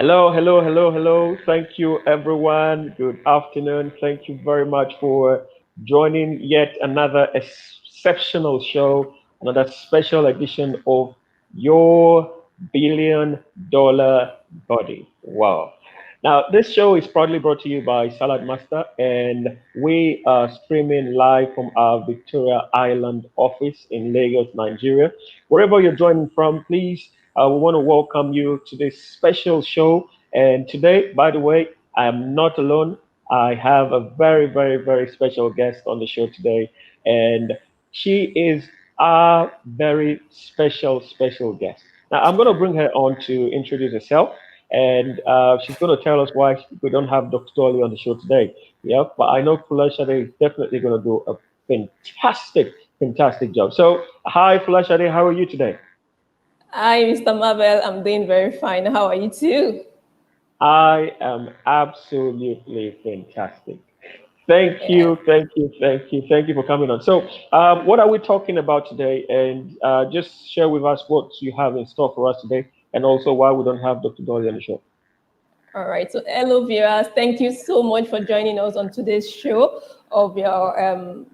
Hello, hello, hello, hello. Thank you, everyone. Good afternoon. Thank you very much for joining yet another exceptional show, another special edition of Your $1 billion Body. Wow. Now, this show is proudly brought to you by Salad Master, and we are streaming live from our Victoria Island office in Lagos, Nigeria. Wherever you're joining from, please, we want to welcome you to this special show. And today, by the way, I am not alone. I have a very, very, very special guest on the show today, and she is our very special, special guest. Now, I'm going to bring her on to introduce herself, and she's going to tell us why we don't have Dr. Dolly on the show today. Yeah, but I know Fulashade is definitely going to do a fantastic, fantastic job. So, hi, Fulashade, how are you today? Hi, Mr. Marvel. I'm doing very fine. How are you too? I am absolutely fantastic. Thank Yeah. you, thank you, thank you, thank you for coming on. So, what are we talking about today? And just share with us what you have in store for us today, and also why we don't have Dr. Dolly on the show. All right. So, hello, viewers. Thank you so much for joining us on today's show of your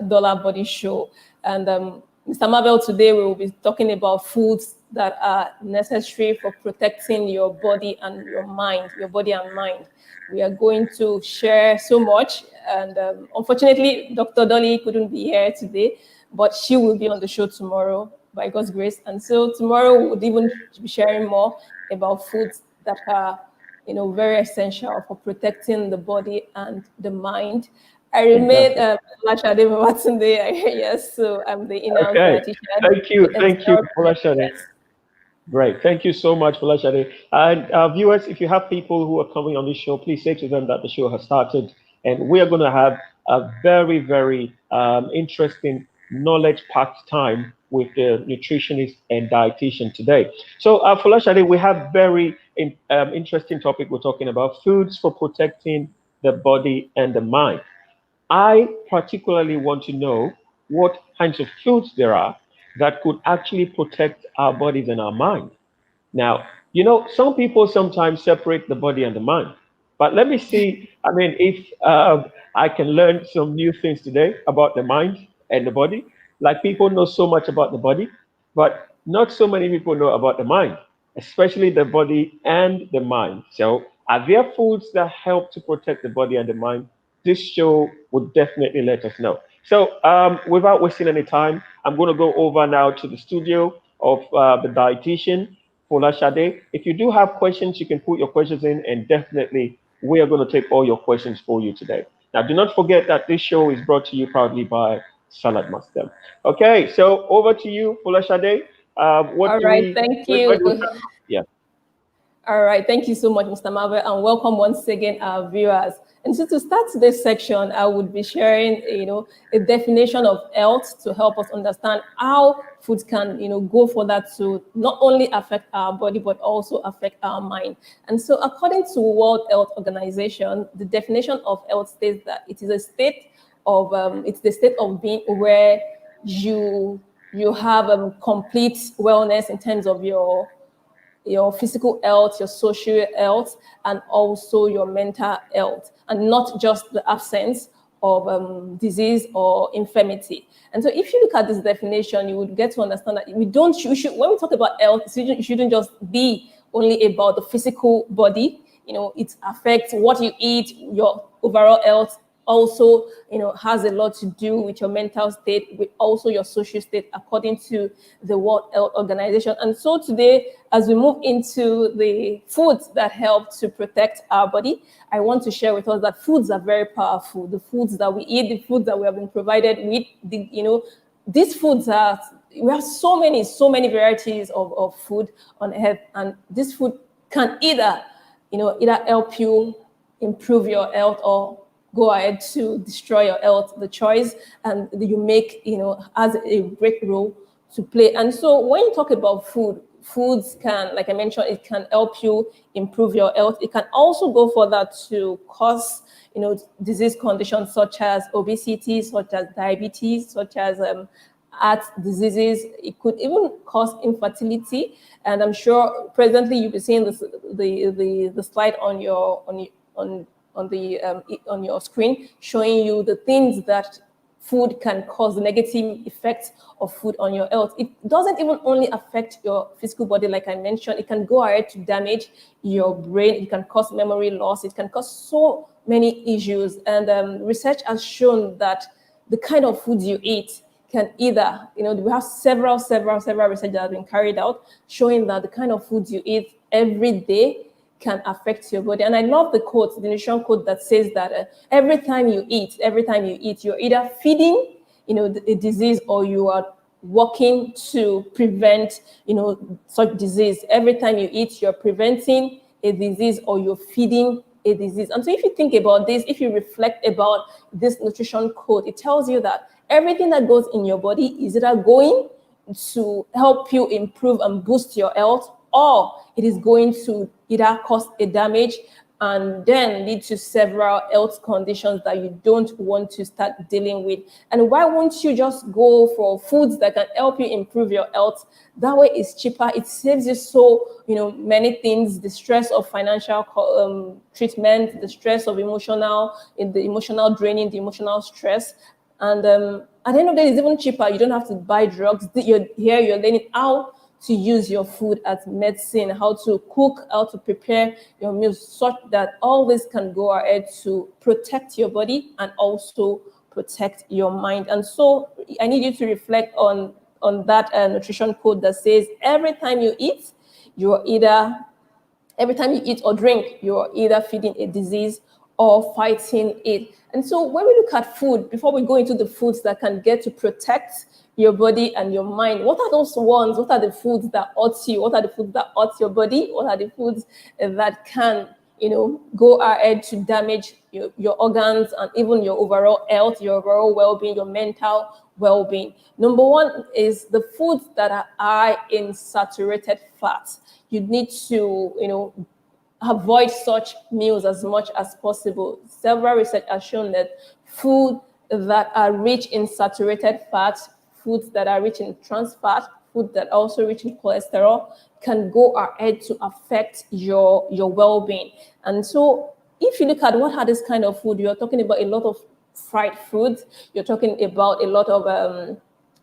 dollar body show. And Mr. Marvel, today we will be talking about foods that are necessary for protecting your body and your mind, your body and mind. We are going to share so much. And unfortunately, Dr. Dolly couldn't be here today, but she will be on the show tomorrow by God's grace. And so tomorrow we would even be sharing more about foods that are, very essential for protecting the body and the mind. I remain Fantastic. Lashade Babatunde. Yes, so I'm the in-house Okay. dietitian Thank you. with Thank you, Excel. Fulashade. Yes. Great. Thank you so much, Fulashade. And viewers, if you have people who are coming on this show, please say to them that the show has started. And we are going to have a very, very interesting knowledge-packed time with the nutritionist and dietitian today. So, Fulashade, we have very interesting topic we're talking about, foods for protecting the body and the mind. I particularly want to know what kinds of foods there are that could actually protect our bodies and our mind. Now, some people sometimes separate the body and the mind. But let me see, I mean, if I can learn some new things today about the mind and the body. Like people know so much about the body, but not so many people know about the mind, especially the body and the mind. So, are there foods that help to protect the body and the mind? This show would definitely let us know. So, without wasting any time, I'm going to go over now to the studio of the dietitian, Fola Shade. If you do have questions, you can put your questions in, and definitely we are going to take all your questions for you today. Now, do not forget that this show is brought to you proudly by Salad Master. Okay, so over to you, Fola Shade. All right. Thank Where you. do we start from? Yeah. All right, thank you so much, Mr. Marvel, and welcome once again our viewers. And so to start this section, I would be sharing, a definition of health to help us understand how food can, go for that to not only affect our body but also affect our mind. And so, according to World Health Organization, the definition of health states that it is a state of, it's the state of being where you have complete wellness in terms of your physical health, your social health, and also your mental health, and not just the absence of disease or infirmity. And so, if you look at this definition, you would get to understand that we should, when we talk about health, it shouldn't just be only about the physical body. It affects what you eat, your overall health, also has a lot to do with your mental state, with also your social state, according to the World Health Organization. And so today, as we move into the foods that help to protect our body, I want to share with us that foods are very powerful. The foods that we eat, the foods that we have been provided with, these foods are, we have so many varieties of food on earth, and this food can either help you improve your health or go ahead to destroy your health. The choice and you make, has a great role to play. And so when you talk about foods can, like I mentioned, it can help you improve your health. It can also go further to cause, disease conditions such as obesity, such as diabetes, such as heart diseases. It could even cause infertility. And I'm sure presently you'll be seeing this, the slide on your on your screen, showing you the things that food can cause, the negative effects of food on your health. It doesn't even only affect your physical body, like I mentioned. It can go ahead to damage your brain. It can cause memory loss. It can cause so many issues. And research has shown that the kind of food you eat can either, we have several research that have been carried out showing that the kind of food you eat every day can affect your body. And I love the quote, the nutrition quote that says that every time you eat, you're either feeding, a disease, or you are working to prevent, such disease. Every time you eat, you're preventing a disease or you're feeding a disease. And so if you think about this, if you reflect about this nutrition code, it tells you that everything that goes in your body is either going to help you improve and boost your health, or it is going to either cause a damage and then lead to several health conditions that you don't want to start dealing with. And why won't you just go for foods that can help you improve your health? That way it's cheaper. It saves you so, many things, the stress of financial treatment, the stress of the emotional draining, the emotional stress. And at the end of the day, it's even cheaper. You don't have to buy drugs. You're learning how to use your food as medicine, how to cook, how to prepare your meals, such that all this can go ahead to protect your body and also protect your mind. And so I need you to reflect on that nutrition code that says every time you eat or drink, you're either feeding a disease or fighting it. And so when we look at food, before we go into the foods that can get to protect your body and your mind, what are those ones? What are the foods that hurt you? What are the foods that hurt your body? What are the foods that can, go ahead to damage your organs and even your overall health, your overall well-being, your mental well-being? Number one is the foods that are high in saturated fats. You need to, avoid such meals as much as possible. Several research has shown that food that are rich in saturated fats, foods that are rich in trans fat, food that are also rich in cholesterol, can go ahead to affect your well-being. And so if you look at what are this kind of food, you're talking about a lot of fried foods. You're talking about a lot of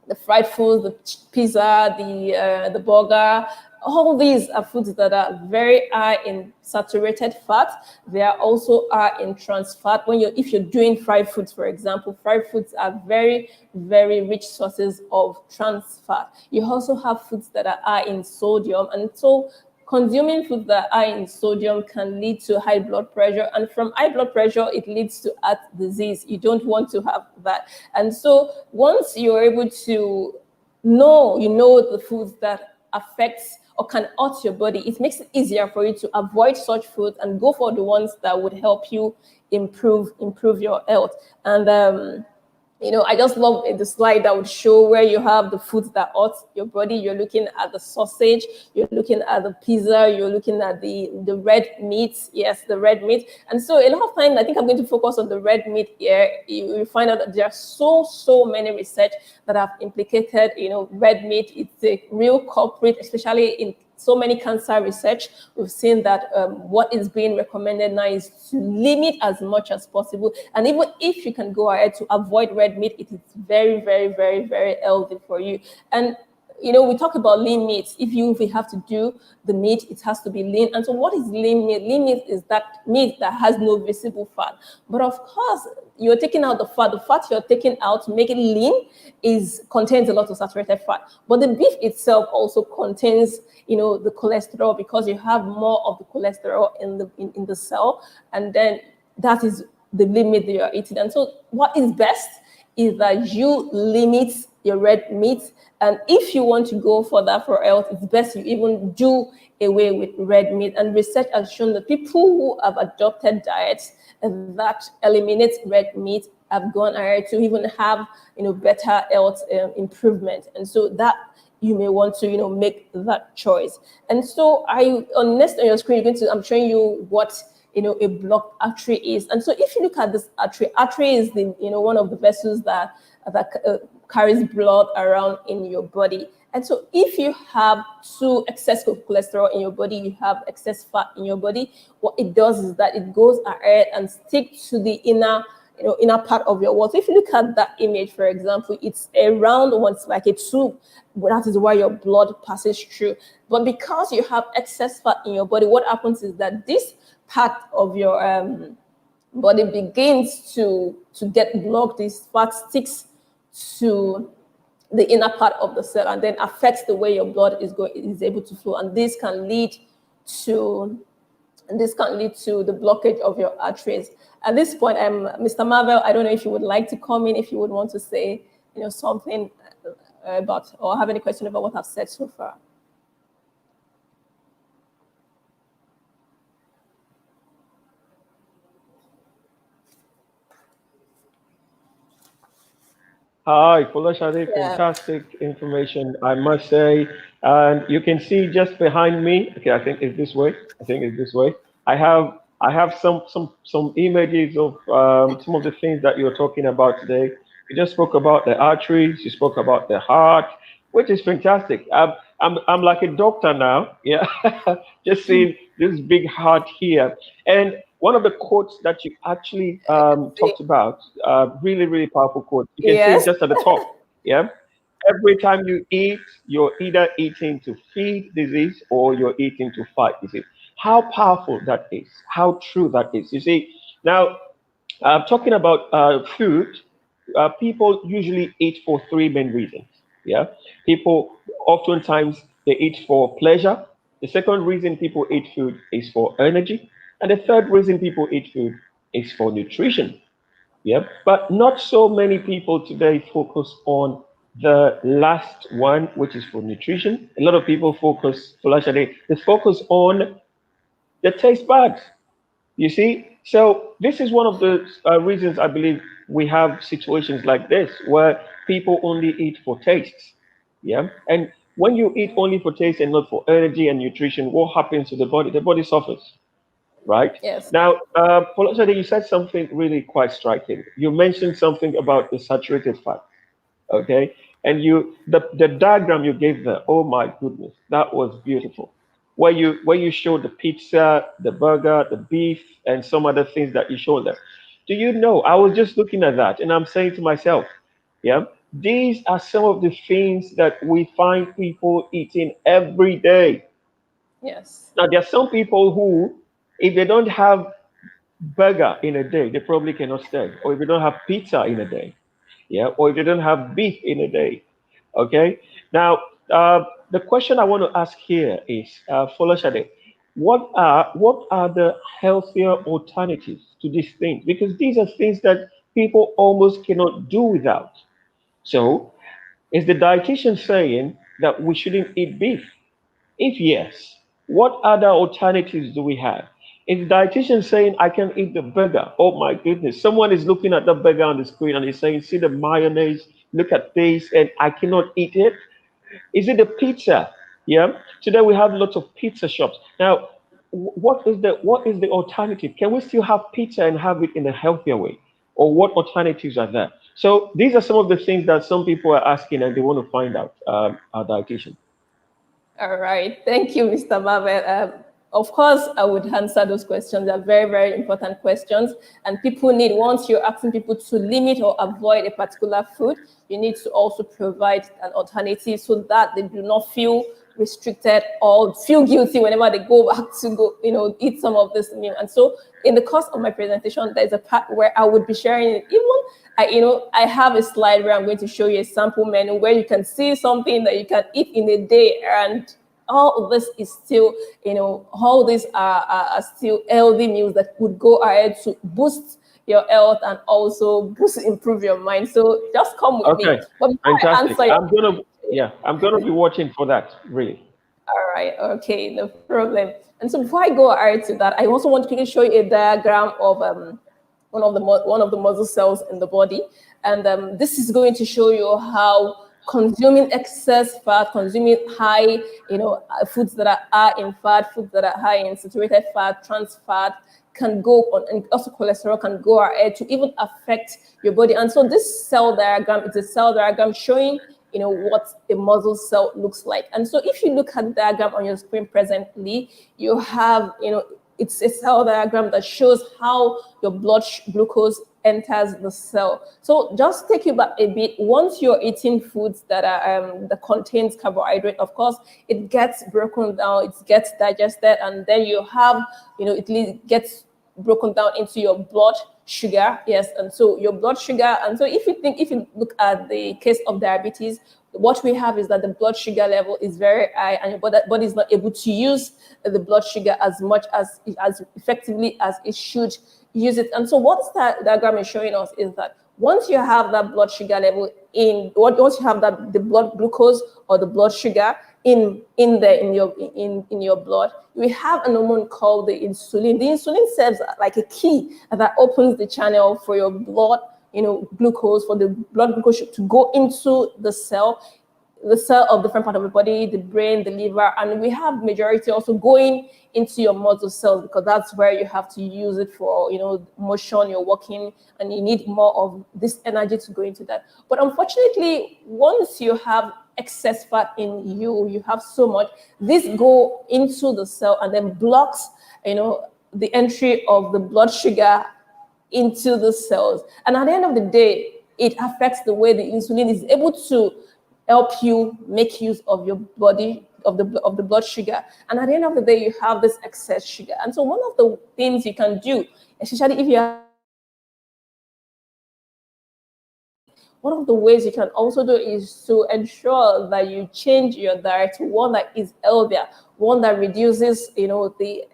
the fried foods, the pizza, the burger. All these are foods that are very high in saturated fat. They are also high in trans fat. If you're doing fried foods, for example, fried foods are very, very rich sources of trans fat. You also have foods that are high in sodium. And so consuming foods that are high in sodium can lead to high blood pressure. And from high blood pressure, it leads to heart disease. You don't want to have that. And so once you're able to know the foods that affects or can hurt your body, it makes it easier for you to avoid such foods and go for the ones that would help you improve your health. And I just love the slide that would show where you have the foods that hurt your body. You're looking at the sausage, you're looking at the pizza, you're looking at the red meat. Yes, the red meat. And so a lot of times, I think I'm going to focus on the red meat here. You find out that there are so many research that have implicated, red meat. It's a real culprit, especially in so many cancer research. We've seen that what is being recommended now is to limit as much as possible. And even if you can go ahead to avoid red meat, it is very, very, very, very healthy for you. And we talk about lean meat. If you have to do the meat, it has to be lean. And so what is lean meat? Lean meat is that meat that has no visible fat. But of course, you're taking out the fat. The fat you're taking out to make it lean contains a lot of saturated fat. But the beef itself also contains, the cholesterol, because you have more of the cholesterol in the cell. And then that is the limit that you're eating. And so what is best is that you limit your red meat. And if you want to go for that for health, it's best you even do away with red meat. And research has shown that people who have adopted diets that eliminate red meat have gone ahead to even have better health improvement. And so that you may want to make that choice. And so next on your screen, I'm showing you what a blocked artery is. And so if you look at this artery is the one of the vessels that carries blood around in your body. And so if you have too excess cholesterol in your body, you have excess fat in your body, what it does is that it goes ahead and sticks to the inner part of your wall. So if you look at that image, for example, it's a round one, it's like a tube. That is why your blood passes through. But because you have excess fat in your body, what happens is that this part of your body begins to get blocked. This fat sticks to the inner part of the cell and then affects the way your blood is able to flow, and this can lead to the blockage of your arteries. At this point, Mr. Marvel, I don't know if you would like to come in, if you would want to say something about, or have any question about what I've said so far. Hi, Folashade, Yeah. fantastic information, I must say. And you can see just behind me. Okay, I think it's this way. I think it's this way. I have some images of some of the things that you're talking about today. You just spoke about the arteries. You spoke about the heart, which is fantastic. I'm like a doctor now. Yeah, just seeing this big heart here. And one of the quotes that you actually talked about, really, really powerful quote. You can see it Yes. just at the top. Yeah. Every time you eat, you're either eating to feed disease or you're eating to fight disease. How powerful that is, how true that is. You see, now talking about food, people usually eat for three main reasons. Yeah, people oftentimes they eat for pleasure. The second reason people eat food is for energy, and the third reason people eat food is for nutrition. Yeah, but not so many people today focus on the last one, which is for nutrition. A lot of people focus, they focus on the taste buds. You see, so this is one of the reasons I believe we have situations like this where people only eat for tastes. Yeah, and when you eat only for taste and not for energy and nutrition, what happens to the body? The body suffers, right? Yes. Now, Folashade, you said something really quite striking. You mentioned something about the saturated fat. Okay, and the diagram you gave there, oh my goodness, that was beautiful, where you showed the pizza, the burger, the beef, and some other things that you showed there. Do you know, I was just looking at that and I'm saying to myself, yeah, these are some of the things that we find people eating every day. Yes. Now there are some people who, if they don't have burger in a day, they probably cannot stay, or if they don't have pizza in a day, yeah, or if they don't have beef in a day. Okay. Now, the question I want to ask here is, Folashade, what are the healthier alternatives to these things? Because these are things that people almost cannot do without. So, is the dietitian saying that we shouldn't eat beef? If yes, what other alternatives do we have? If the dietitian saying I can eat the burger, oh my goodness, someone is looking at the burger on the screen and is saying, see the mayonnaise, look at this, and I cannot eat it. Is it the pizza? Yeah. Today we have lots of pizza shops. Now, what is the alternative? Can we still have pizza and have it in a healthier way? Or what alternatives are there? So these are some of the things that some people are asking and they want to find out, our dietitian. All right. Thank you, Mr. Marvel. Of course, I would answer those questions. They're very, very important questions. And people need, once you're asking people to limit or avoid a particular food, you need to also provide an alternative so that they do not feel restricted or feel guilty whenever they go back to eat some of this meal. And so in the course of my presentation, there's a part where I would be sharing it. I have a slide where I'm going to show you a sample menu where you can see something that you can eat in a day, and all of this is still, all these are still healthy meals that would go ahead to boost your health and also improve your mind. So just come with me. Okay, But before I fantastic. answer your I'm gonna be watching for that, really. All right, okay, no problem. And so before I go ahead to that, I also want to quickly show you a diagram of one of the muscle cells in the body, and this is going to show you how consuming excess fat, consuming foods that are high in fat, foods that are high in saturated fat, trans fat, can go on, and also cholesterol can go ahead to even affect your body. And so this cell diagram is a cell diagram showing, what a muscle cell looks like. And so if you look at the diagram on your screen presently, you have, it's a cell diagram that shows how your blood glucose enters the cell. So just take you back a bit. Once you're eating foods that are that contains carbohydrate, of course, it gets broken down, it gets digested, and then you have, it gets broken down into your blood sugar. Yes, and so your blood sugar. And so if you look at the case of diabetes, what we have is that the blood sugar level is very high, and your body is not able to use the blood sugar as much as effectively as it should use it. And so what this diagram is showing us is that once you have that blood sugar level once you have that the blood glucose or the blood sugar in your blood, we have an hormone called the insulin. The insulin serves like a key that opens the channel for your blood, glucose, for the blood glucose to go into the cell of different part of the body, the brain, the liver, and we have majority also going into your muscle cells, because that's where you have to use it for, motion, you're walking, and you need more of this energy to go into that. But unfortunately, once you have excess fat in you have so much, this go into the cell and then blocks, the entry of the blood sugar into the cells. And at the end of the day, it affects the way the insulin is able to help you make use of your body, of the blood sugar. And at the end of the day, you have this excess sugar. And so one of the things you can do, especially if you have, one of the ways you can also do is to ensure that you change your diet to one that is healthier, one that reduces, the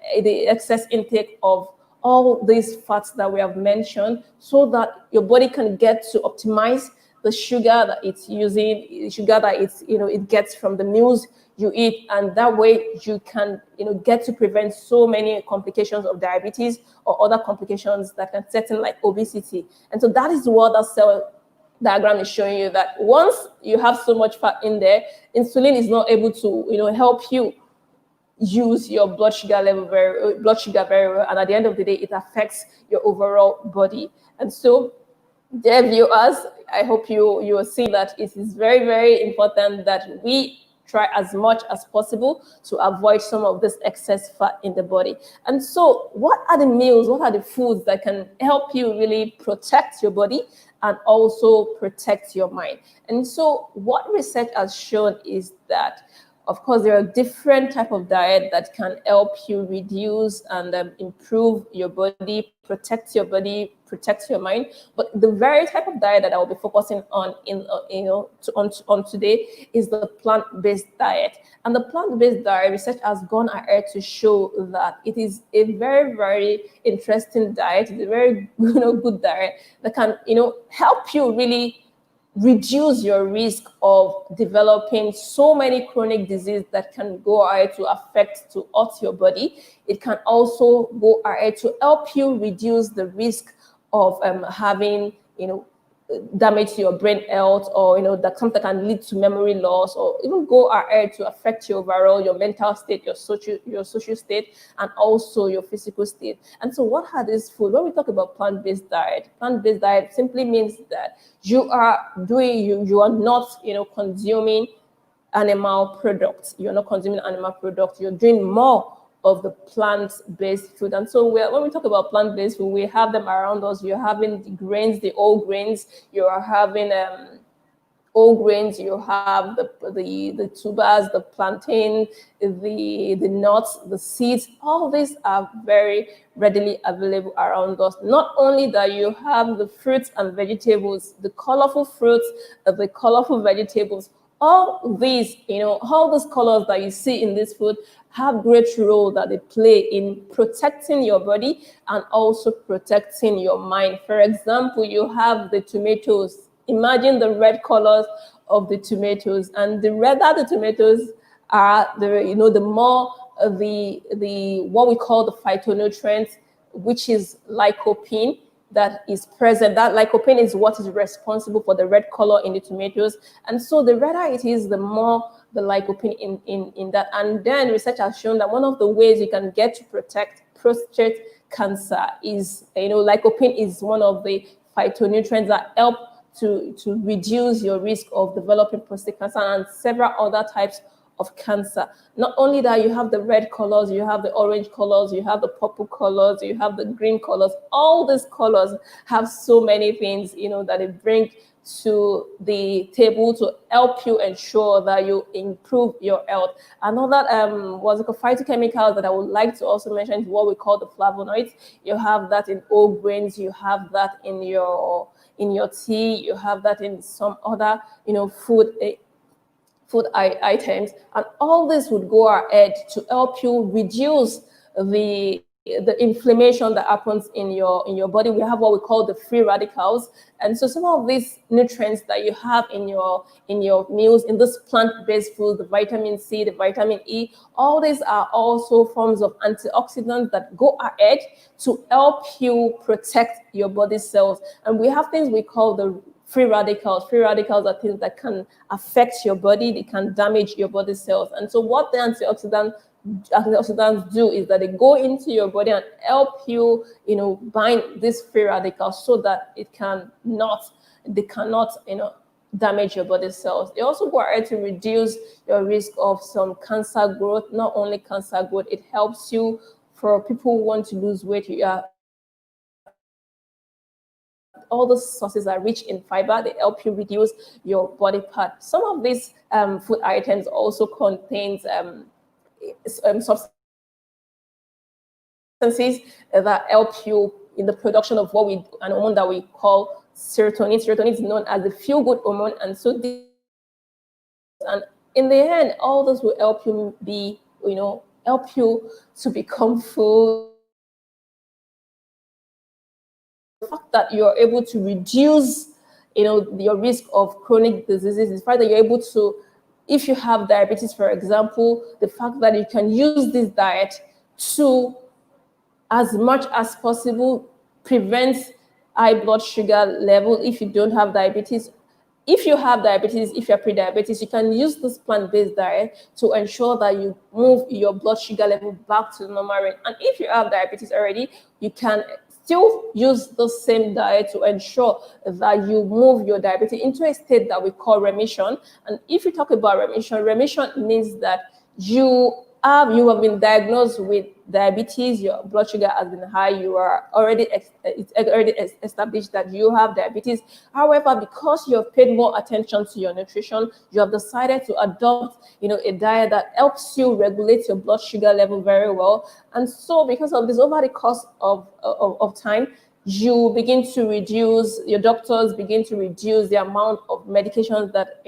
excess intake of all these fats that we have mentioned, so that your body can get to optimize the sugar that it's using, sugar that it gets from the meals you eat, and that way you can get to prevent so many complications of diabetes or other complications that can set in, like obesity. And so that is what that cell diagram is showing you, that once you have so much fat in there, insulin is not able to help you use your blood sugar very well, and at the end of the day, it affects your overall body. And so, dear viewers, I hope you are seeing that it is very, very important that we try as much as possible to avoid some of this excess fat in the body. And so what are the meals, what are the foods that can help you really protect your body and also protect your mind? And so what research has shown is that, of course, there are different types of diet that can help you reduce and improve your body, protect your mind. But the very type of diet that I will be focusing on on today is the plant-based diet. And the plant-based diet, research has gone ahead to show that it is a very, very interesting diet. It's a very good diet that can help you really reduce your risk of developing so many chronic diseases that can go ahead to hurt your body. It can also go ahead to help you reduce the risk of having damage to your brain health, or that something can lead to memory loss, or even go ahead to affect your overall, your mental state, your social state, and also your physical state. And so what are these foods? When we talk about plant-based diet simply means that you are not consuming animal products. You're not consuming animal products. You're doing more of the plant-based food. And so when we talk about plant-based food, we have them around us. You're having the grains, the whole grains. You are having whole grains. You have the tubers, the plantain, the nuts, the seeds. All these are very readily available around us. Not only that, you have the fruits and vegetables, the colorful fruits, the colorful vegetables. All these, all those colors that you see in this food have great role that they play in protecting your body and also protecting your mind. For example, you have the tomatoes. Imagine the red colors of the tomatoes, and the redder the tomatoes are, the more the what we call the phytonutrients, which is lycopene, that is present. That lycopene is what is responsible for the red color in the tomatoes. And so the redder it is, the more the lycopene in that. And then research has shown that one of the ways you can get to protect prostate cancer is, lycopene is one of the phytonutrients that help to reduce your risk of developing prostate cancer and several other types of cancer. Not only that, you have the red colors, you have the orange colors, you have the purple colors, you have the green colors. All these colors have so many things, that they bring to the table to help you ensure that you improve your health. Another was phytochemicals that I would like to also mention is what we call the flavonoids. You have that in whole grains, you have that in your tea, you have that in some other food items, and all this would go ahead to help you reduce the inflammation that happens in your body. We have what we call the free radicals, and so some of these nutrients that you have in your meals, in this plant-based food, the vitamin C, the vitamin E, all these are also forms of antioxidants that go ahead to help you protect your body cells. And we have things we call the free radicals. Free radicals are things that can affect your body, they can damage your body cells. And so what the antioxidants do is that they go into your body and help you, bind these free radicals so that they cannot, damage your body cells. They also go ahead to reduce your risk of some cancer growth. Not only cancer growth, it helps you for people who want to lose weight. All the sources are rich in fiber. They help you reduce your body fat. Some of these food items also contains substances that help you in the production of an hormone that we call serotonin. Serotonin is known as the feel-good hormone, and so and in the end, all this will help you help you to become full. The fact that you're able to reduce, your risk of chronic diseases, the fact that you're able to, if you have diabetes, for example, the fact that you can use this diet to, as much as possible, prevent high blood sugar level if you don't have diabetes. If you have diabetes, if you're pre-diabetes, you can use this plant-based diet to ensure that you move your blood sugar level back to the normal range. And if you have diabetes already, you can still use the same diet to ensure that you move your diabetes into a state that we call remission. And if you talk about remission means that you have been diagnosed with diabetes, your blood sugar has been high, it's already established that you have diabetes. However, because you have paid more attention to your nutrition, you have decided to adopt, a diet that helps you regulate your blood sugar level very well. And so because of this, over the course of time, your doctors begin to reduce the amount of medications that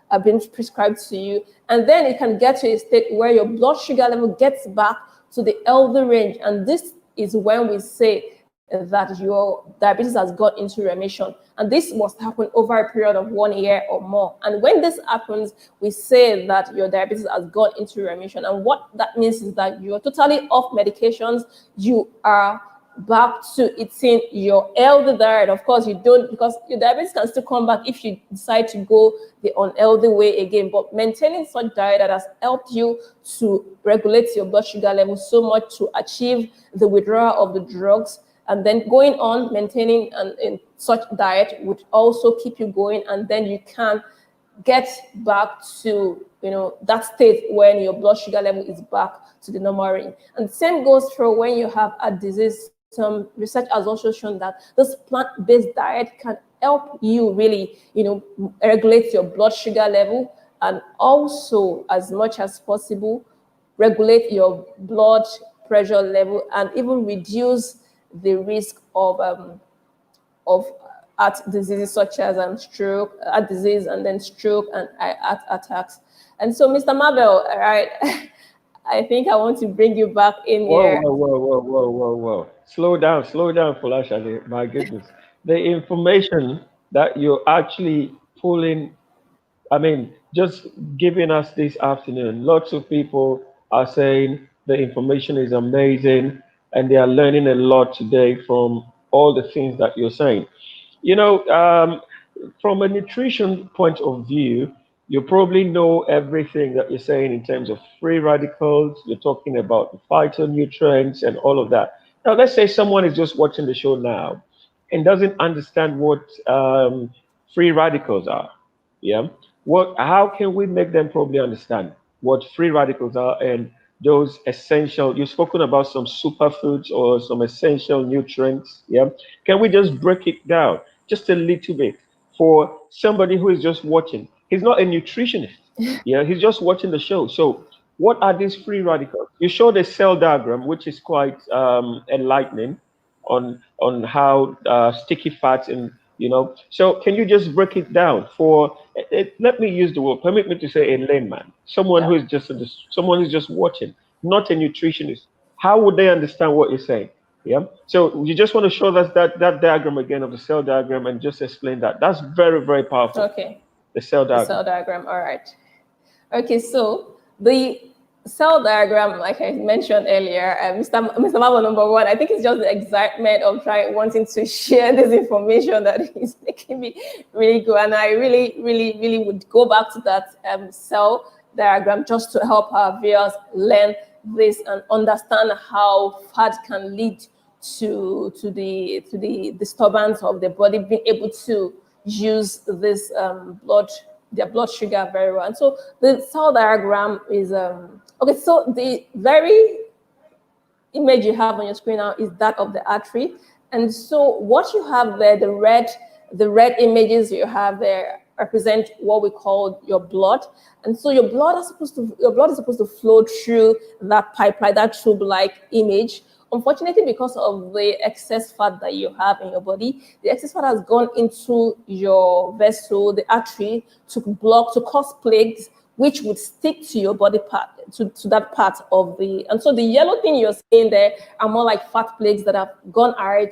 are being prescribed to you, and then it can get to a state where your blood sugar level gets back to the healthy range. And this is when we say that your diabetes has got into remission, and this must happen over a period of 1 year or more. And when this happens, we say that your diabetes has gone into remission. And what that means is that you're totally off medications, you are back to eating your healthy diet. Of course, you don't, because your diabetes can still come back if you decide to go the unhealthy way again. But maintaining such diet that has helped you to regulate your blood sugar level so much to achieve the withdrawal of the drugs, and then going on maintaining in such diet would also keep you going, and then you can get back to that state when your blood sugar level is back to the normal range. And the same goes for when you have a disease. Some research has also shown that this plant-based diet can help you really, regulate your blood sugar level, and also, as much as possible, regulate your blood pressure level, and even reduce the risk of heart diseases such as stroke, heart disease, and then stroke and heart attacks. And so, Mr. Marvel, all right, I think I want to bring you back in Whoa, here. whoa, whoa, whoa, whoa, whoa, whoa. Slow down, Folashade. My goodness. The information that you're actually pulling, I mean, just giving us this afternoon, lots of people are saying the information is amazing and they are learning a lot today from all the things that you're saying. You know, from a nutrition point of view, You probably know everything that you're saying in terms of free radicals. You're talking about the phytonutrients and all of that. Now, let's say someone is just watching the show now and doesn't understand what free radicals are. Yeah. What? How can we make them probably understand what free radicals are and those essential? You've spoken about some superfoods or some essential nutrients. Yeah. Can we just break it down just a little bit for somebody who is just watching? He's not a nutritionist. Yeah, he's just watching the show. So, what are these free radicals? You showed a cell diagram, which is quite enlightening on how sticky fats and So, can you just break it down for? Let me use the word. Permit me to say a layman, someone Yeah. who is someone who's just watching, not a nutritionist. How would they understand what you're saying? Yeah. So you just want to show us that diagram again of the cell diagram and just explain that. That's very, very powerful. Okay. The cell The diagram. cell diagram. All right. Okay, so the cell diagram, like I mentioned earlier, Mr. Marvel number one, I think it's just the excitement of wanting to share this information that is making me really go. And I really, really, really would go back to that cell diagram just to help our viewers learn this and understand how fat can lead to the disturbance of the body being able to use this their blood sugar very well. And so the cell diagram is okay. So the very image you have on your screen now is that of the artery. And so what you have there, the red images you have there represent what we call your blood. And so your blood is supposed to flow through that pipeline, that tube-like image. Unfortunately, because of the excess fat that you have in your body, the excess fat has gone into your vessel, the artery, to cause plaques, which would stick to your body part, to that part of the. And so the yellow thing you're seeing there are more like fat plaques that have gone ahead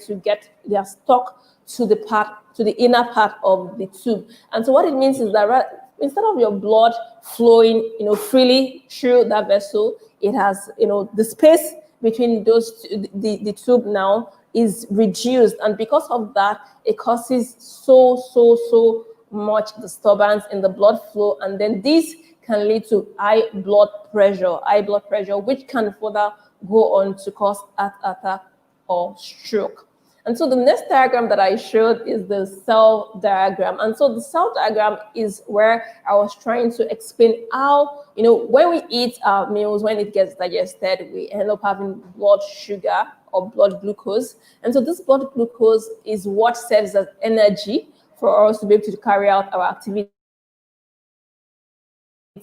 they are stuck to the inner part of the tube. And so what it means is that instead of your blood flowing, freely through that vessel, it has, the space between the tube now is reduced. And because of that, it causes so much disturbance in the blood flow. And then this can lead to high blood pressure, which can further go on to cause heart attack or stroke. And so the next diagram that I showed is the cell diagram. And so the cell diagram is where I was trying to explain how, when we eat our meals, when it gets digested, we end up having blood sugar or blood glucose. And so this blood glucose is what serves as energy for us to be able to carry out our activities.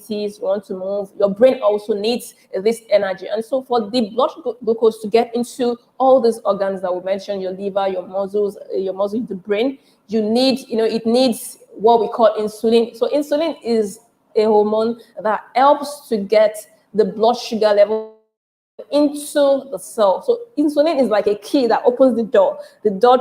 We want to move. Your brain also needs this energy. And so for the blood glucose to get into all these organs that we mentioned, your liver, your muscles, the brain, it needs what we call insulin. So insulin is a hormone that helps to get the blood sugar level into the cell. So insulin is like a key that opens the door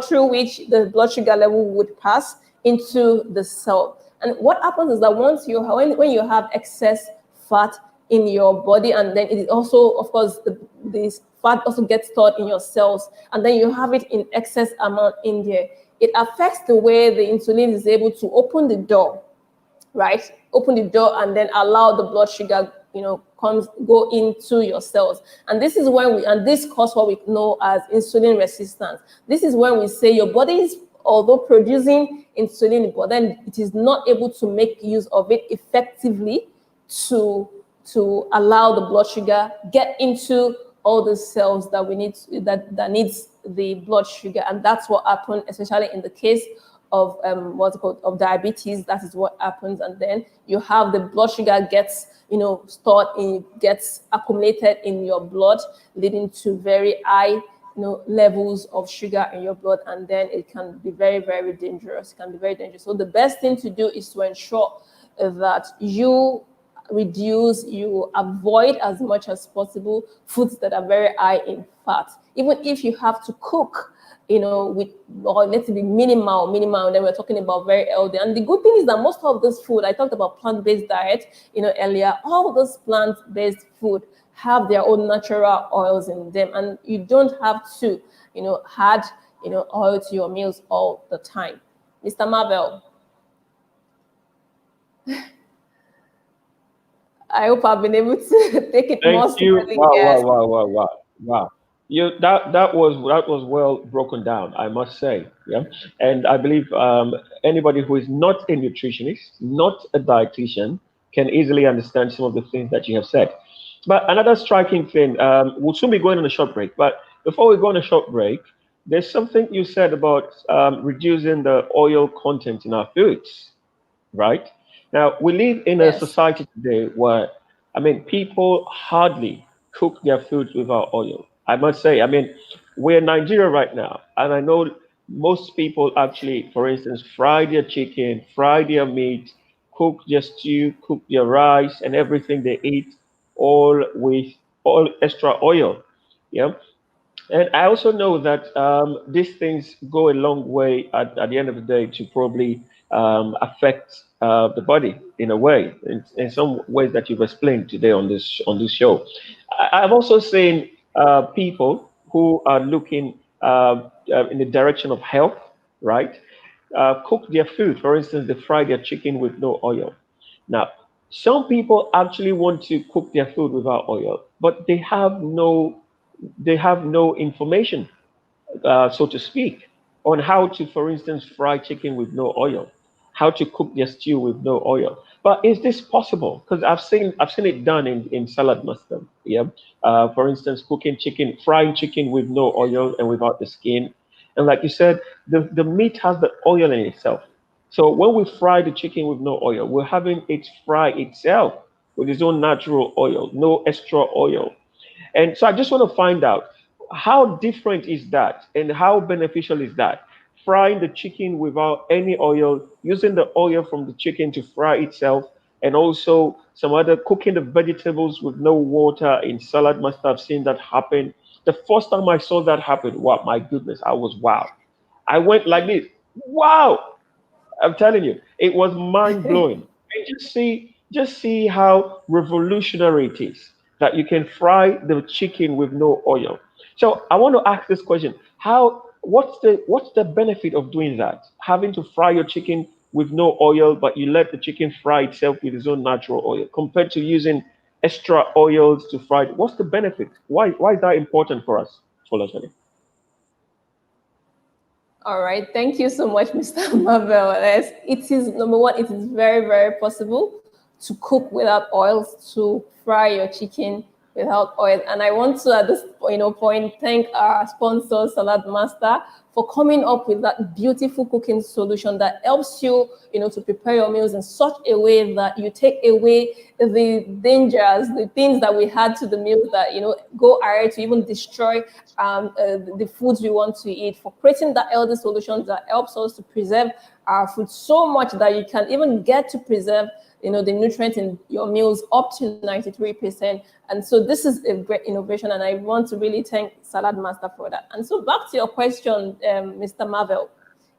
through which the blood sugar level would pass into the cell. And what happens is that when you have excess fat in your body, and then it also, of course, this fat also gets stored in your cells, and then you have it in excess amount in there. It affects the way the insulin is able to open the door, right? Open the door and then allow the blood sugar, go into your cells. And this causes what we know as insulin resistance. This is when we say your body is, although producing insulin, but then it is not able to make use of it effectively to allow the blood sugar get into all the cells that we need that needs the blood sugar. And that's what happened, especially in the case of what's called of diabetes. That is what happens. And then you have the blood sugar gets gets accumulated in your blood, leading to very high levels of sugar in your blood, and then it can be very, very dangerous. It can be very dangerous. So the best thing to do is to ensure that you avoid as much as possible foods that are very high in fat. Even if you have to cook, let's be minimal, and then we're talking about very healthy. And the good thing is that most of this food, I talked about plant-based diet, earlier, all those plant-based food have their own natural oils in them, and you don't have to, add, oil to your meals all the time. Mr. Marvel. I hope I've been able to take it more Thank you. seriously. Wow, wow, Yes. wow, wow, wow, wow. You that was well broken down, I must say. Yeah, and I believe anybody who is not a nutritionist, not a dietitian, can easily understand some of the things that you have said. But another striking thing, we'll soon be going on a short break. But before we go on a short break, there's something you said about reducing the oil content in our foods, right? Now, we live in a Yes. society today where, I mean, people hardly cook their foods without oil. I must say, I mean, we're in Nigeria right now, and I know most people actually, for instance, fry their chicken, fry their meat, cook their stew, cook their rice, and everything they eat, all with all extra oil. Yeah. And I also know that these things go a long way at the end of the day to probably affect the body in a way, in some ways that you've explained today on this show. I've also seen people who are looking in the direction of health, right? Cook their food. For instance, they fry their chicken with no oil. Now, some people actually want to cook their food without oil, but they have no information, so to speak, on how to, for instance, fry chicken with no oil, how to cook their stew with no oil. But is this possible? Because I've seen it done in salad mustard. Yeah, for instance, cooking chicken, frying chicken with no oil and without the skin, and like you said, the meat has the oil in itself. So when we fry the chicken with no oil, we're having it fry itself with its own natural oil, no extra oil. And so I just want to find out how different is that and how beneficial is that? Frying the chicken without any oil, using the oil from the chicken to fry itself, and also some other cooking the vegetables with no water in salad must have seen that happen. The first time I saw that happen, wow, my goodness, I was wow. I went like this, wow. I'm telling you, it was mind blowing. And just see how revolutionary it is that you can fry the chicken with no oil. So I want to ask this question: what's the benefit of doing that? Having to fry your chicken with no oil, but you let the chicken fry itself with its own natural oil, compared to using extra oils to fry it. What's the benefit? Why is that important for us, Folashade? All right. Thank you so much, Mr. Marvel. Yes, it is number one, it is very, very possible to cook without oil, to fry your chicken without oil. And I want to at this point thank our sponsor, Salad Master, for coming up with that beautiful cooking solution that helps you, to prepare your meals in such a way that you take away the dangers, the things that we had to the meals that go ahead to even destroy the foods we want to eat. For creating that healthy solution that helps us to preserve our food so much that you can even get to preserve the nutrients in your meals up to 93%. And so this is a great innovation, and I want to really thank Salad Master for that. And so back to your question, Mr. Marvel,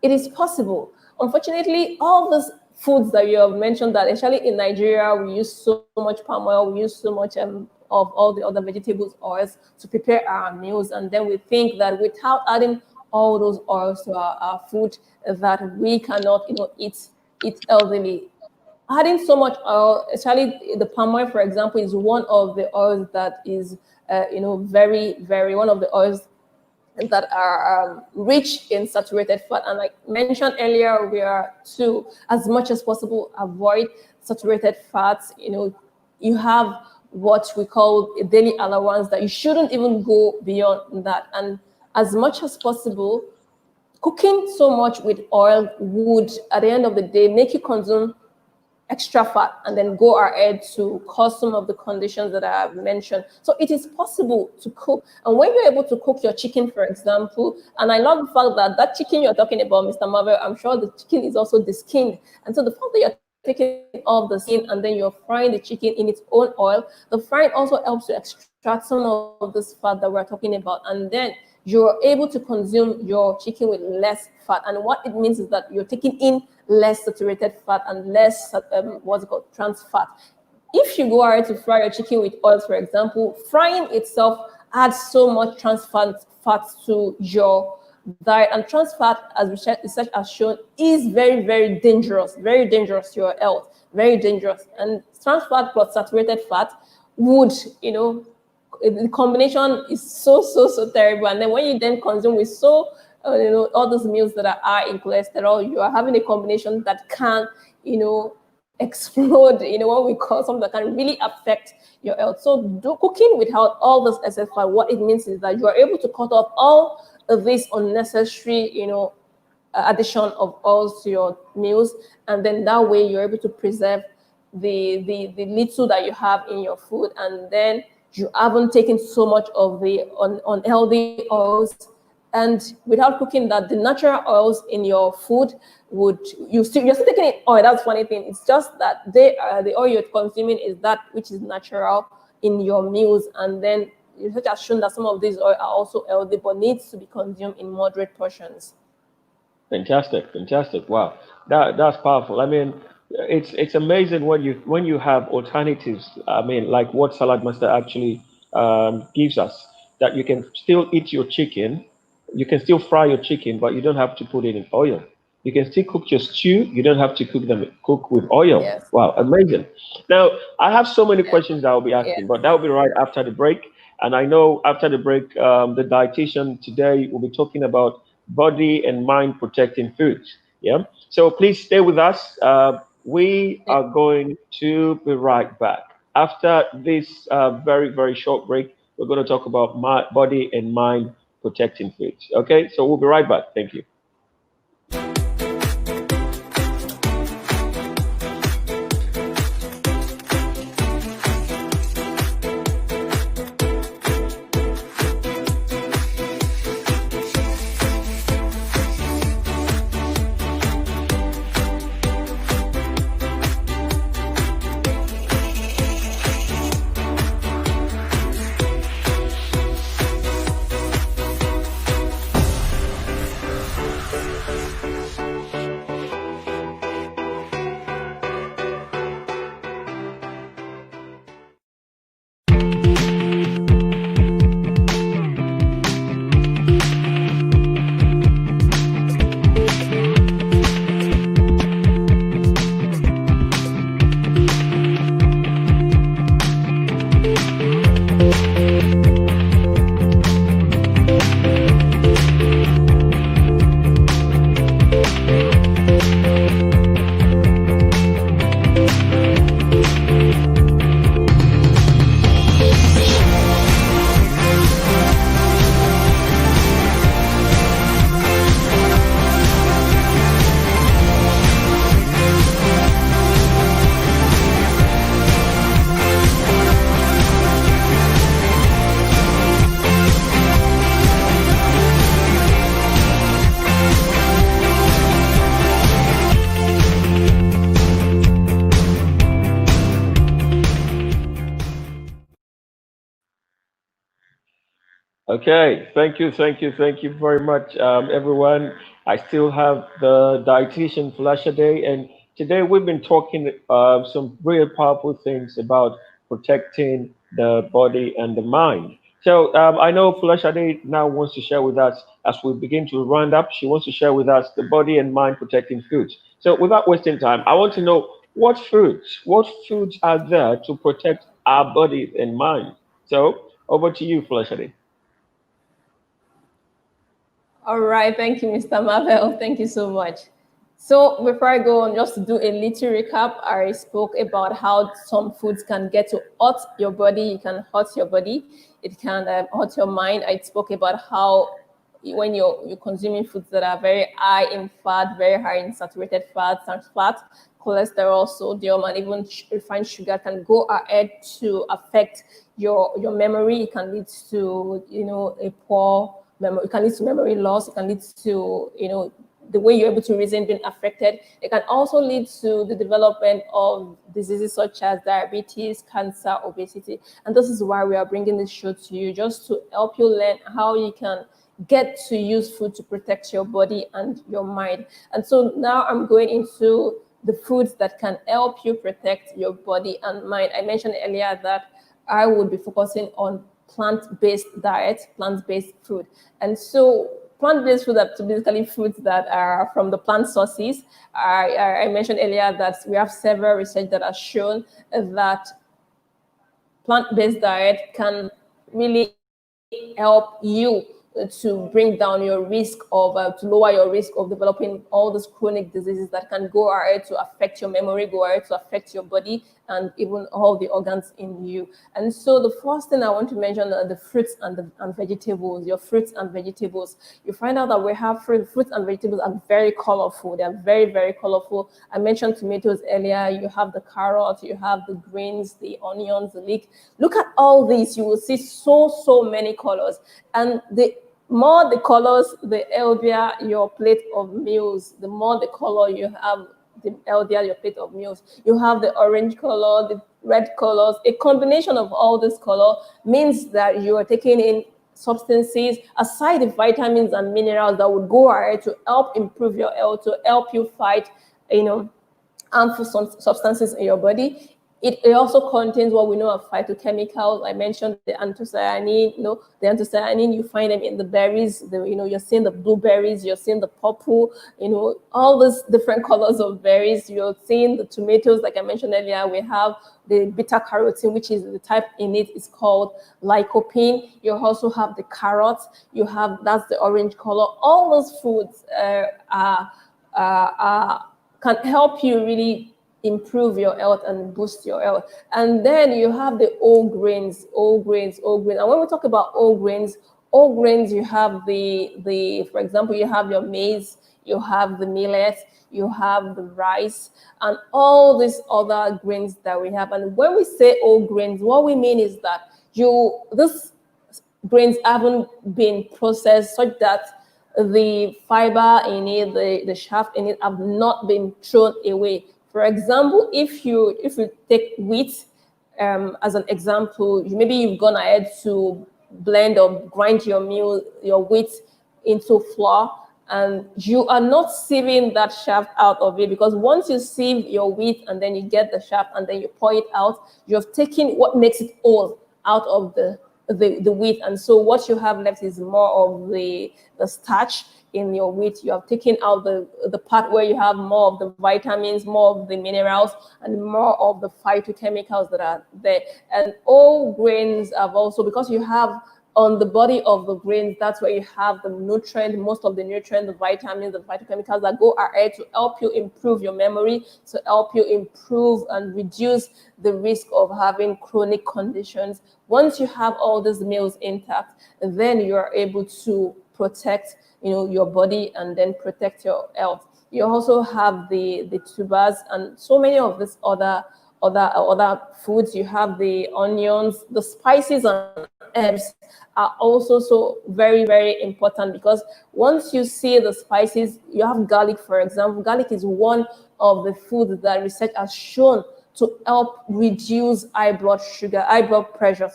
it is possible. Unfortunately, all these foods that you have mentioned, that especially in Nigeria, we use so much palm oil, we use so much of all the other vegetables oils to prepare our meals, and then we think that without adding all those oils to our food, that we cannot, eat healthily. Adding so much oil, especially the palm oil, for example, is one of the oils that is, very, very one of the oils that are rich in saturated fat. And like mentioned earlier, we are to, as much as possible, avoid saturated fats. You have what we call a daily allowance that you shouldn't even go beyond that. And as much as possible, cooking so much with oil would, at the end of the day, make you consume extra fat and then go ahead to cause some of the conditions that I have mentioned. So it is possible to cook. And when you're able to cook your chicken, for example, and I love the fact that that chicken you're talking about, Mr. Marvel, I'm sure the chicken is also deskinned. And so the fact that you're taking off the skin and then you're frying the chicken in its own oil, the frying also helps to extract some of this fat that we're talking about. And then you're able to consume your chicken with less fat. And what it means is that you're taking in less saturated fat and less what's it called, trans fat. If you go ahead to fry your chicken with oils, for example, frying itself adds so much fat to your diet, and trans fat, as research has shown, is very, very dangerous to your health. very dangerous. And trans fat plus saturated fat would, the combination is so terrible. And then when you then consume with all those meals that are high in cholesterol, you are having a combination that can, explode, what we call something that can really affect your health. So cooking without all this excess fat, what it means is that you are able to cut off all of this unnecessary, addition of oils to your meals, and then that way you're able to preserve the little that you have in your food, and then you haven't taken so much of the unhealthy oils. And without cooking that, the natural oils in your food would you're still taking it oil. That's the funny thing. It's just that the oil you're consuming is that which is natural in your meals, and then research has shown that some of these oil are also healthy but needs to be consumed in moderate portions. Fantastic, fantastic. Wow, that's powerful. I mean, it's amazing when you have alternatives. I mean, like what Salad Master actually gives us, that you can still eat your chicken, you can still fry your chicken, but you don't have to put it in oil. You can still cook your stew. You don't have to cook with oil. Yes. Wow, amazing. Now, I have so many questions that I'll be Yeah. asking, but that will be right after the break. And I know after the break, the dietitian today will be talking about body and mind protecting foods. Yeah. So please stay with us. We Yeah. are going to be right back. After this very short break, we're going to talk about body and mind protecting foods. Okay. So we'll be right back. Thank you. Okay, thank you very much, everyone. I still have the dietitian Flasha Day, and today we've been talking some really powerful things about protecting the body and the mind. So I know Flasha Day now wants to share with us as we begin to round up. She wants to share with us the body and mind protecting foods. So without wasting time, I want to know what foods are there to protect our bodies and mind. So over to you, Flasha Day. All right, thank you, Mr. Marvel. Thank you so much. So before I go on, just to do a little recap, I spoke about how some foods can get to hurt your body. It can hurt your body. It can hurt your mind. I spoke about how when you're consuming foods that are very high in fat, very high in saturated fat, trans fat, cholesterol, sodium, and even refined sugar can go ahead to affect your memory. It can lead to a poor memory. It can lead to memory loss. It can lead to the way you're able to reason being affected. It can also lead to the development of diseases such as diabetes, cancer, obesity. And this is why we are bringing this show to you, just to help you learn how you can get to use food to protect your body and your mind. And so now I'm going into the foods that can help you protect your body and mind. I mentioned earlier that I would be focusing on plant-based diet, plant-based food. And so plant-based food are basically foods that are from the plant sources. I mentioned earlier that we have several research that has shown that plant-based diet can really help you to bring down your risk of to lower your risk of developing all these chronic diseases that can go ahead to affect your memory, go ahead to affect your body, and even all the organs in you. And so the first thing I want to mention are the fruits and vegetables. Your fruits and vegetables. You find out that we have fruits and vegetables are very colorful. They are very, very colorful. I mentioned tomatoes earlier. You have the carrot, you have the greens, the onions, the leek. Look at all these. You will see so many colors. And the more the colors, the healthier your plate of meals. The more the color you have, the healthier your plate of meals. You have the orange color, the red colors. A combination of all this color means that you are taking in substances aside the vitamins and minerals that would go ahead to help improve your health, to help you fight, harmful substances in your body. It also contains what we know of phytochemicals. I mentioned the anthocyanin. The anthocyanin, you find them in the berries. You're seeing the blueberries. You're seeing the purple. All these different colors of berries. You're seeing the tomatoes, like I mentioned earlier. We have the beta carotene, which is the type in it is called lycopene. You also have the carrots. That's the orange color. All those foods can help you really improve your health and boost your health. And then you have the whole grains. And when we talk about whole grains, you have for example, you have your maize, you have the millet, you have the rice, and all these other grains that we have. And when we say whole grains, what we mean is that these grains haven't been processed such that the fiber in it, the shaft in it, have not been thrown away. For example, if you take wheat as an example, maybe you've gone ahead to blend or grind your wheat into flour, and you are not sieving that shaft out of it, because once you sieve your wheat and then you get the shaft and then you pour it out, you have taken what makes it whole out of the wheat. And so what you have left is more of the starch in your wheat. You have taken out the part where you have more of the vitamins, more of the minerals, and more of the phytochemicals that are there. And all grains have also, because you have on the body of the grains, that's where you have the most of the nutrients, the vitamins, the phytochemicals that go ahead to help you improve your memory, to help you improve and reduce the risk of having chronic conditions. Once you have all these meals intact, then you are able to protect your body and then protect your health. You also have the tubers and so many of these other foods. You have the onions, the spices and herbs are also so very, very important, because once you see the spices, you have garlic, for example. Garlic is one of the foods that research has shown to help reduce high blood pressure.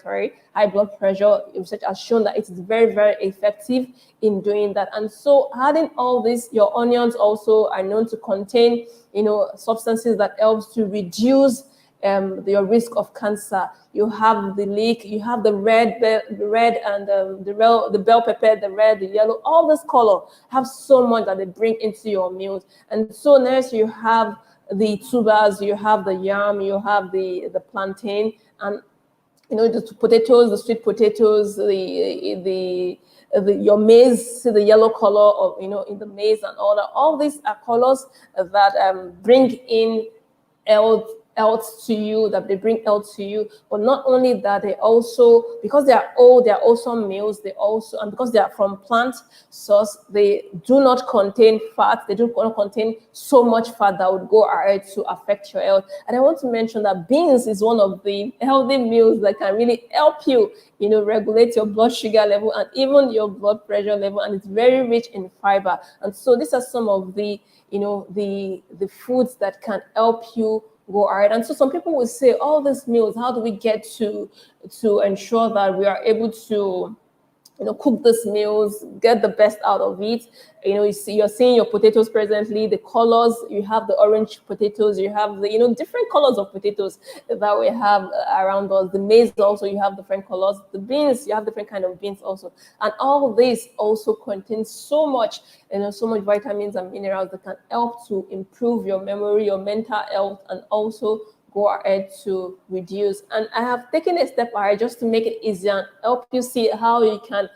Research has shown that it is very, very effective in doing that. And so adding all this, your onions also are known to contain, substances that helps to reduce your risk of cancer. You have the leek, you have the red and the bell pepper, the red, the yellow. All this color have so much that they bring into your meals. And so next you have the tubers, you have the yam, you have the plantain, and the potatoes, the sweet potatoes, your maize, the yellow color of in the maize and all that. All these are colors that bring in health to you, that they bring health to you. But not only that, they also, because they are also meals, and because they are from plant source, they do not contain fat. They do not contain so much fat that would go ahead to affect your health. And I want to mention that beans is one of the healthy meals that can really help you, regulate your blood sugar level and even your blood pressure level. And it's very rich in fiber. And so these are some of the the foods that can help you go ahead. And so some people will say, all these meals, how do we get to ensure that we are able to cook these meals, get the best out of it. You're seeing your potatoes presently, the colors. You have the orange potatoes, you have the different colors of potatoes that we have around us. The maize also, you have different colors. The beans, you have different kind of beans also, and all this also contains so much, so much vitamins and minerals that can help to improve your memory, your mental health, and also go ahead to reduce. And I have taken a step ahead just to make it easier and help you see how you can,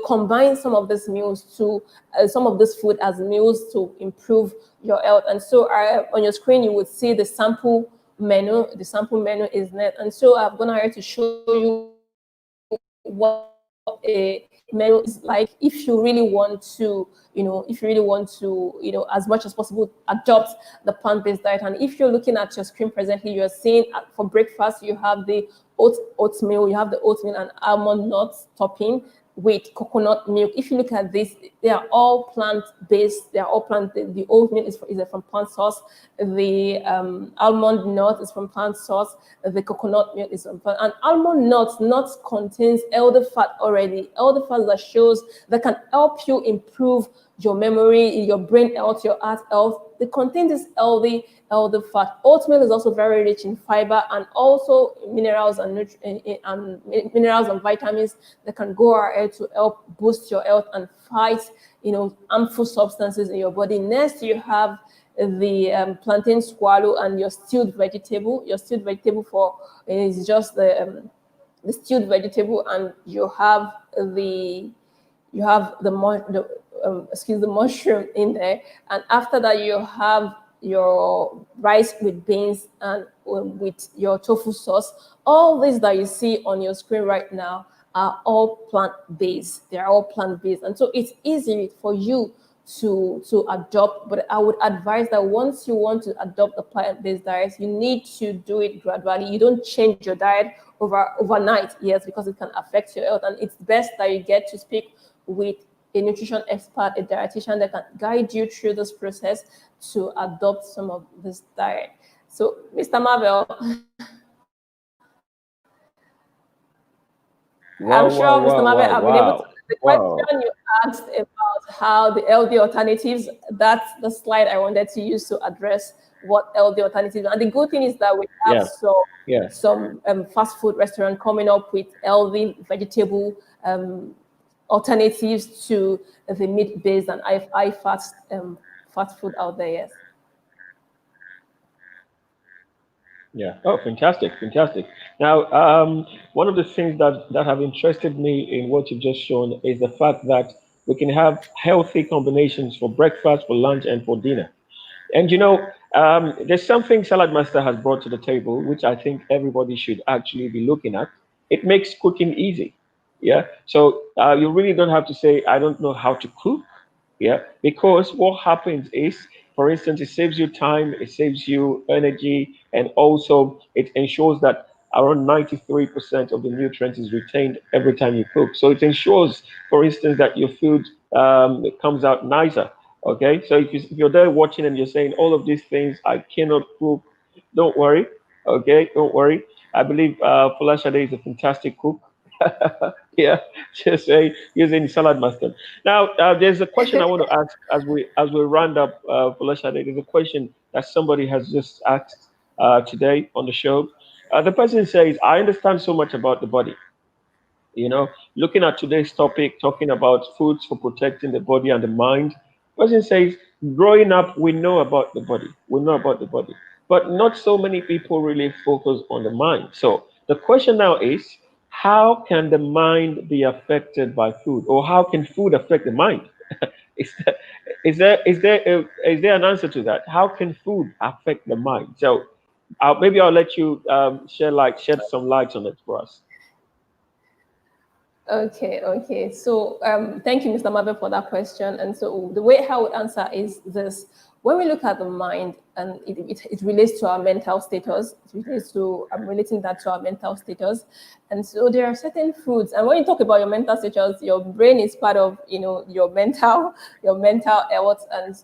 combine some of these meals to some of this food as meals to improve your health. And so on your screen, you would see the sample menu. The sample menu is net. And so I'm going to show you what a menu is like if you really want to, as much as possible, adopt the plant-based diet. And if you're looking at your screen presently, you're seeing for breakfast, you have the oatmeal, you have the oatmeal and almond nuts topping with coconut milk. If you look at this, they are all plant-based. They are all plant. The oatmeal is from plant source. The almond nut is from plant source. The coconut milk is from plant. And almond nuts contains elder fat already. Elder fat that can help you improve your memory, your brain health, your heart health. The content is healthy fat. Oatmeal is also very rich in fiber and also minerals and minerals and vitamins that can go ahead to help boost your health and fight, harmful substances in your body. Next, you have the plantain swallow and your stewed vegetable. Your stewed vegetable is just the stewed vegetable, and you have the mushroom in there. And after that, you have your rice with beans and with your tofu sauce. All these that you see on your screen right now are all plant-based. They are all plant-based, and so it's easy for you to adopt. But I would advise that once you want to adopt a plant-based diet, you need to do it gradually. You don't change your diet overnight, yes, because it can affect your health. And it's best that you get to speak with a nutrition expert, a dietitian that can guide you through this process to adopt some of this diet. So, Mr. Marvel, I'm Wow, sure, wow, Mr. wow, Marvel, wow, I've been able to. wow, The wow. question you asked about how the LD alternatives, that's the slide I wanted to use to address what LD alternatives. And the good thing is that we have Yeah, yeah. some fast food restaurant coming up with healthy vegetable alternatives to the meat-based and high fast food out there. Yes. Yeah. Oh, fantastic, fantastic. Now, one of the things that have interested me in what you've just shown is the fact that we can have healthy combinations for breakfast, for lunch, and for dinner. And there's something Salad Master has brought to the table, which I think everybody should actually be looking at. It makes cooking easy. Yeah. So you really don't have to say, I don't know how to cook. Yeah, because what happens is, for instance, it saves you time, it saves you energy, and also it ensures that around 93% of the nutrients is retained every time you cook. So it ensures, for instance, that your food it comes out nicer. Okay, so if you're there watching and you're saying all of these things, I cannot cook, don't worry. Okay, don't worry. I believe Folashade is a fantastic cook. Yeah, just say using salad mustard. Now, there's a question I want to ask as we round up, Folashade. There's a question that somebody has just asked today on the show. The person says, "I understand so much about the body. Looking at today's topic, talking about foods for protecting the body and the mind. Person says, growing up, we know about the body. We know about the body. But not so many people really focus on the mind. So the question now is, how can the mind be affected by food? Or how can food affect the mind? is there, is there an answer to that? How can food affect the mind? So maybe I'll let you shed some light on it for us. Okay. So thank you, Mr. Marvel, for that question. And so the way I would answer is this. When we look at the mind and it relates to our mental status, it relates to, I'm relating that to our mental status. And so there are certain foods. And when you talk about your mental status, your brain is part of, your mental health. And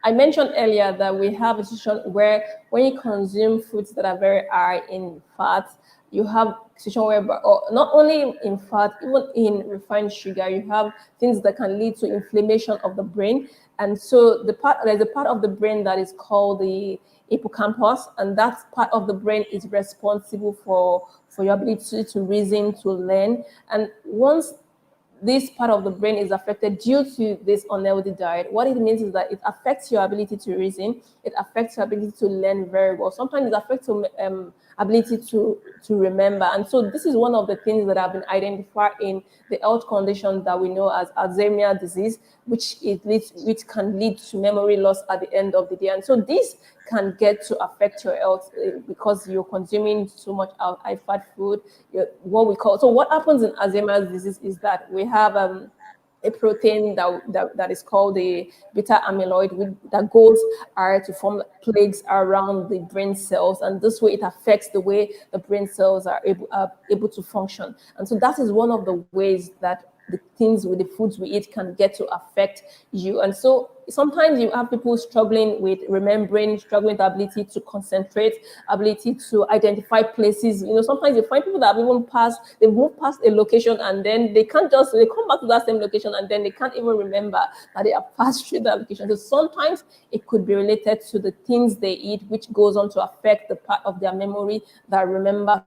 I mentioned earlier that we have a situation where when you consume foods that are very high in fat, you have situation where, or not only in fat, even in refined sugar, you have things that can lead to inflammation of the brain. And so there's a part of the brain that is called the hippocampus, and that part of the brain is responsible for your ability to reason, to learn. And once this part of the brain is affected due to this unhealthy diet, what it means is that it affects your ability to reason, it affects your ability to learn very well. Sometimes it affects your ability to remember. And so this is one of the things that have been identified in the health condition that we know as Alzheimer's disease, which can lead to memory loss at the end of the day. And so this can get to affect your health because you're consuming so much high fat food. What we call, so what happens in Alzheimer's disease is that we have a protein that is called the beta amyloid, that goes are to form plaques around the brain cells, and this way it affects the way the brain cells are able to function. And so that is one of the ways that the things with the foods we eat can get to affect you. And so sometimes you have people struggling with remembering, struggling with the ability to concentrate, ability to identify places. Sometimes you find people that have even they've moved past a location, and then they come back to that same location, and then they can't even remember that they have passed through that location. So sometimes it could be related to the things they eat, which goes on to affect the part of their memory that remember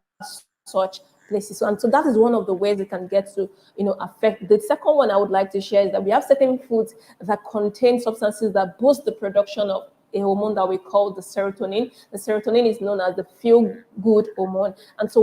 such places. And so that is one of the ways it can get to, affect. The second one I would like to share is that we have certain foods that contain substances that boost the production of a hormone that we call the serotonin. The serotonin is known as the feel-good hormone. And so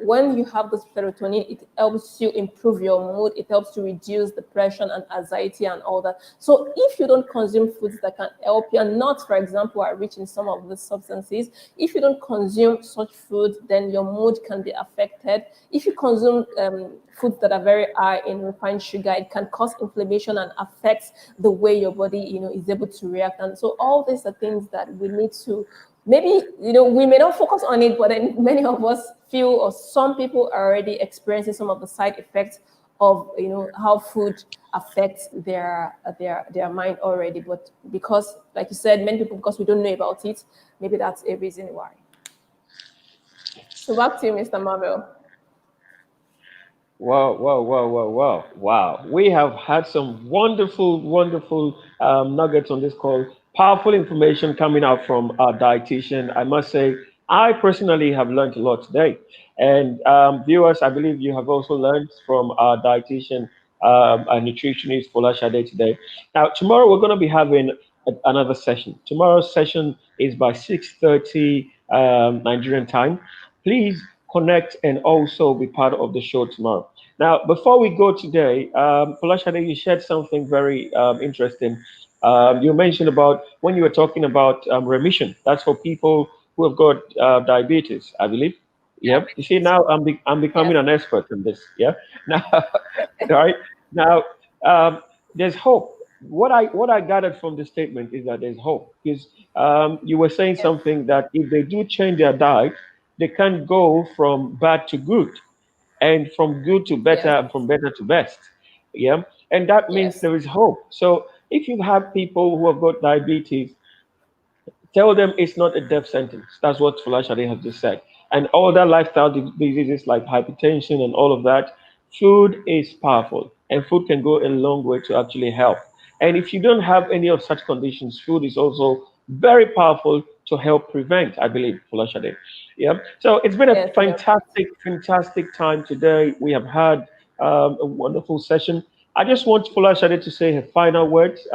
when you have this serotonin, it helps you improve your mood, it helps to reduce depression and anxiety and all that. So if you don't consume foods that can help you, and not, for example, are rich in some of these substances, if you don't consume such food, then your mood can be affected. If you consume foods that are very high in refined sugar, it can cause inflammation and affects the way your body, is able to react. And so all these are things that we need to, maybe, we may not focus on it, but then many of us feel, or some people are already experiencing some of the side effects of, how food affects their mind already. But because, like you said, many people, because we don't know about it, maybe that's a reason why. So back to you, Mr. Marvel. Wow, wow, wow, wow, wow, wow. We have had some wonderful, wonderful nuggets on this call. Powerful information coming out from our dietitian. I must say, I personally have learned a lot today. And viewers, I believe you have also learned from our dietitian, our nutritionist, Fola Shade today. Now, tomorrow we're going to be having another session. Tomorrow's session is by 6:30 Nigerian time. Please connect and also be part of the show tomorrow. Now, before we go today, Folashade, you shared something very interesting. You mentioned about when you were talking about remission. That's for people who have got diabetes, I believe. Yep. You see, now I'm becoming Yes, an expert in this. Yeah. Now, right now, there's hope. What I gathered from the statement is that there's hope because you were saying yes, something that if they do change their diet, they can go from bad to good and from good to better yes, and from better to best. Yeah. And that means yes, there is hope. So if you have people who have got diabetes, tell them it's not a death sentence. That's what Fulashade has just said. And all that lifestyle diseases like hypertension and all of that, food is powerful and food can go a long way to actually help. And if you don't have any of such conditions, food is also very powerful to help prevent, I believe, Fulashade. Yeah. So it's been a yes, yes. fantastic, fantastic time today. We have had a wonderful session. I just want Fulashade to say her final words.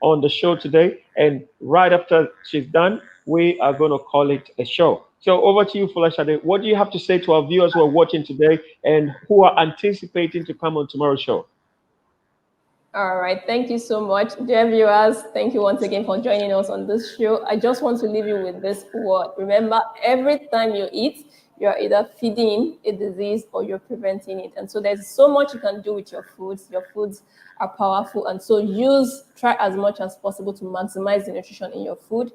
On the show today. And right after she's done, we are going to call it a show. So over to you, Fulashade. What do you have to say to our viewers who are watching today and who are anticipating to come on tomorrow's show? All right. Thank you so much, dear viewers. Thank you once again for joining us on this show. I just want to leave you with this word. Remember, every time you eat, you're either feeding a disease or you're preventing it. And so there's so much you can do with your foods. Your foods are powerful. And so try as much as possible to maximize the nutrition in your food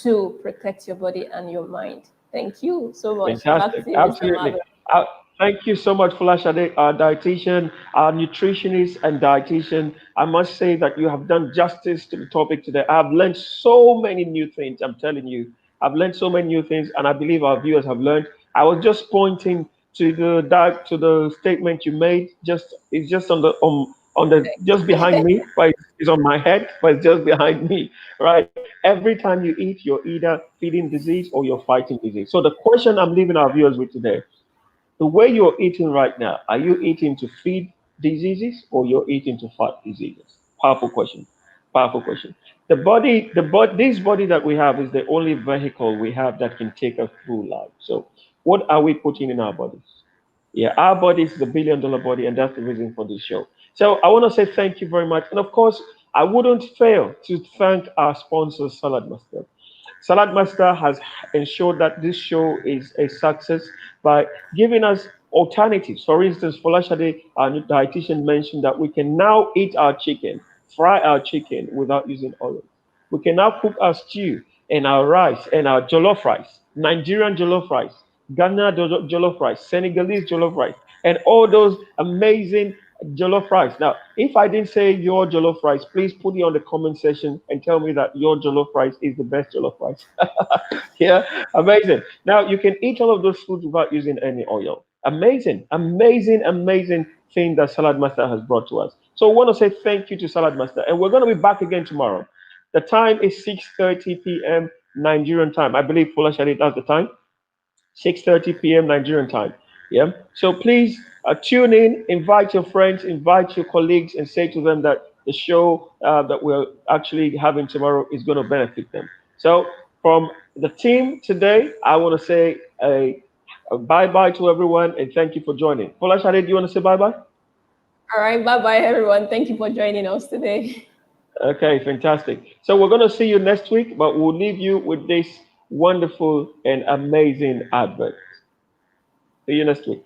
to protect your body and your mind. Thank you so much. Back Fantastic. to you, Mr. Absolutely. Marvel. Uh, Thank you so much, Fulashade, our dietitian, our nutritionist, and dietitian. I must say that you have done justice to the topic today. I've learned so many new things. I'm telling you, I've learned so many new things, and I believe our viewers have learned. I was just pointing to the statement you made. Just it's just on the just behind me, but it's on my head, but it's just behind me, right? Every time you eat, you're either feeding disease or you're fighting disease. So the question I'm leaving our viewers with today: the way you're eating right now, are you eating to feed diseases or you're eating to fight diseases? Powerful question. Powerful question. This body that we have is the only vehicle we have that can take us through life. So, what are we putting in our bodies? Yeah, our body is the $1 billion body, and that's the reason for this show. So, I want to say thank you very much. And of course, I wouldn't fail to thank our sponsor, Salad Master. Salad Master has ensured that this show is a success by giving us alternatives. For instance, Folashade, our new dietitian, mentioned that we can now eat our chicken, fry our chicken without using oil. We can now cook our stew and our rice and our jollof rice, Nigerian jollof rice, Ghana jollof rice, Senegalese jollof rice, and all those amazing jollof rice. Now, if I didn't say your jollof rice, please put it on the comment section and tell me that your jollof rice is the best jollof rice. Yeah, amazing. Now you can eat all of those foods without using any oil. Amazing, amazing, amazing thing that Salad Master has brought to us. So I want to say thank you to Salad Master, and we're going to be back again tomorrow. The time is 6:30 p.m. Nigerian time. I believe Fuller Shadi, that's the time. 6:30 p.m. Nigerian time. Yeah. So please tune in, invite your friends, invite your colleagues, and say to them that the show that we're actually having tomorrow is going to benefit them. So from the team today, I want to say a bye bye to everyone and thank you for joining. Fola Shade, do you want to say bye bye? All right, bye bye, everyone. Thank you for joining us today. Okay, fantastic. So we're going to see you next week, but we'll leave you with this wonderful and amazing advert. See you next week.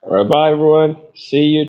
All right, bye everyone. See you.